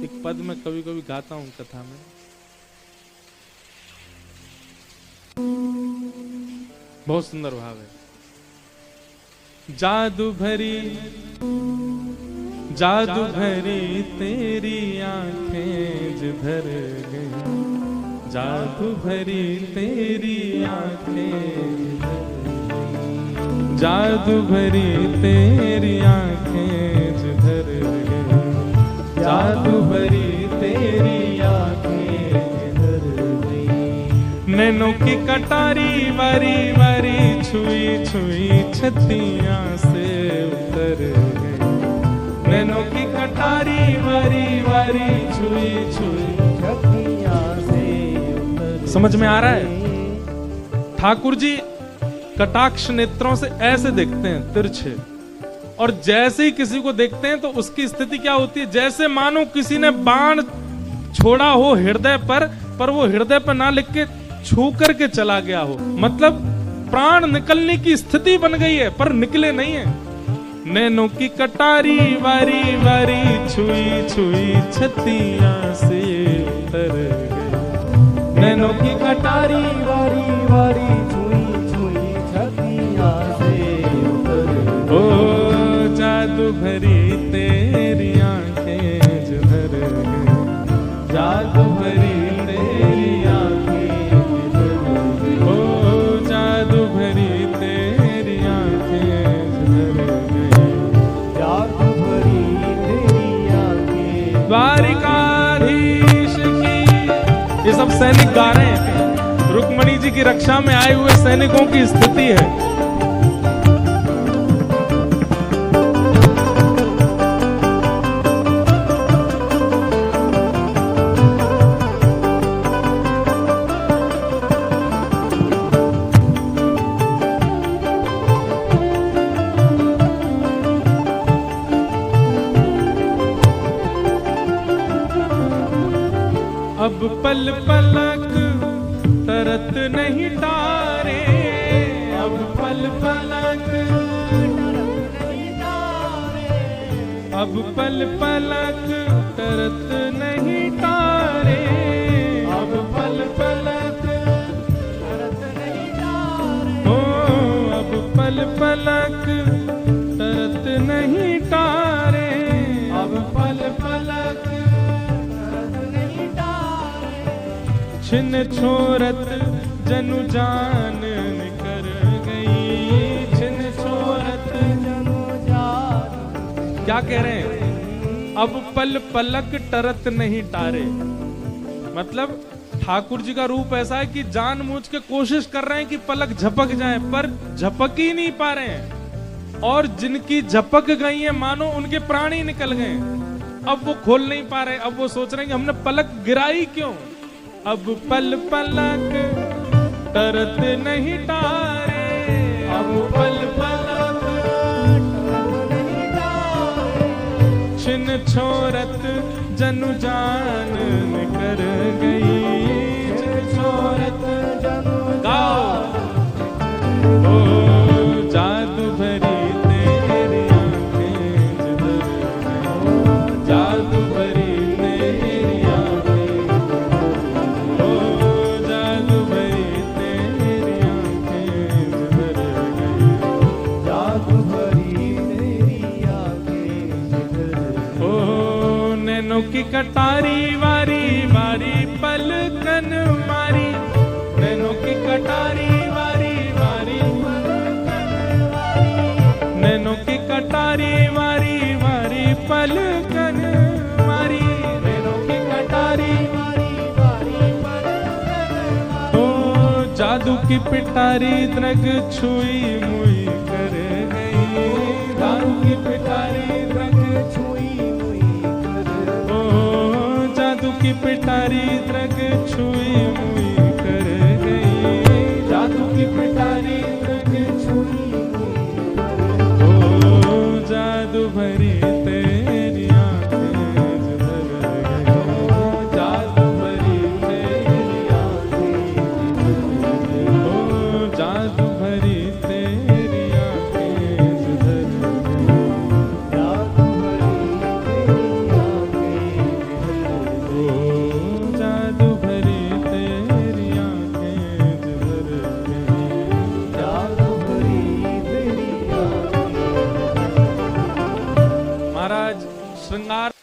एक पद में कभी कभी गाता हूं कथा में। बहुत सुंदर भाव है। जादू भरी तेरी आंखें जिधर गई, जादू भरी तेरी आंखें, जादू भरी तेरी आंखें जिधर गई, जादू भरी तेरी आंखें जिधर गई। नैनों की कटारी वारी वारी छुई छुई छतियां से उतर गई, नैनों की कटारी वारी वारी छुई छुई छतियां से उतर। समझ में आ रहा है? ठाकुर जी कटाक्ष नेत्रों से ऐसे देखते हैं तिरछे, और जैसे ही किसी को देखते हैं तो उसकी स्थिति क्या होती है, जैसे मानो किसी ने बाण छोड़ा हो हृदय पर वो हृदय पर ना लिख के छू करके चला गया हो। मतलब प्राण निकलने की स्थिति बन गई है पर निकले नहीं है। नैनों की कटारी वारी वारी छुई छुई छतियां से उतर गई, नैनों की कटारी वारी वारी छुई छुई छतियां से उतर गई। ओ जादू भरी तेरी आंखें जिधर गई, जादू भरी तेरी आंखें जिधर गई, ओ जादू भरी तेरी आंखें जिधर गई, जादू भरी तेरी आंखें। द्वारिकाधीश की, ये सब सैनिक गा रहे हैं। रुक्मणी जी की रक्षा में आए हुए सैनिकों की स्थिति है। अब पल पलक तरत नहीं तारे, अब पल पलक तरत नहीं तारे, अब पल पलक तरत नहीं तारे, अब पल पलक तरत नहीं तारे, ओ अब पल पलक तरत नहीं तारे, अब पल पलक छिन छोरत जनु जान निकर गई, छिन छोरत जनु जान। क्या कह रहे हैं? अब पल पलक टरत नहीं टारे। मतलब ठाकुर जी का रूप ऐसा है कि जानबूझ के कोशिश कर रहे हैं कि पलक झपक जाए पर झपक ही नहीं पा रहे हैं, और जिनकी झपक गई है मानो उनके प्राण ही निकल गए। अब वो खोल नहीं पा रहे, अब वो सोच रहे हैं कि हमने पलक गिराई क्यों। अब पल पलक तरत नहीं तारे, अब पल पलक तरत नहीं तारे, छिन छोरत जनु जान निकर गई, छिन छोरत जनु गाओ। ओ जादू भरी तेरी आंखें जिधर गई, जादू भरी तेरी आंखें, जादू भरी तेरी आंखें जिधर गई, जादू भरी तेरी आंखें जिधर गई। ओ नैनों की कटारी वारी वारी पलकन मारी, नैनों की कटारी वारी वारी पलकन मारी, नैनों की कटारी वारी वारी पलकन मारी, नैनों की कटारी वारी वारी पलकन मारी। ओ जादू की पिटारी द्रग छुई मुई कर गई, जादू की पिटारी द्रग छुई मुई कर, ओ जादू की पिटारी द्रग छुई मुई कर गई, जादू की पिटारी द्रग छुई मुई कर, ओ जादू भरी तेरी आंखें जिधर गई, जादू भरी तेरी आंखें जिधर गई, ओ जादू भरी तेरी आंखें जिधर गई, जादू भरी तेरी आंखें जिधर श्रृंगार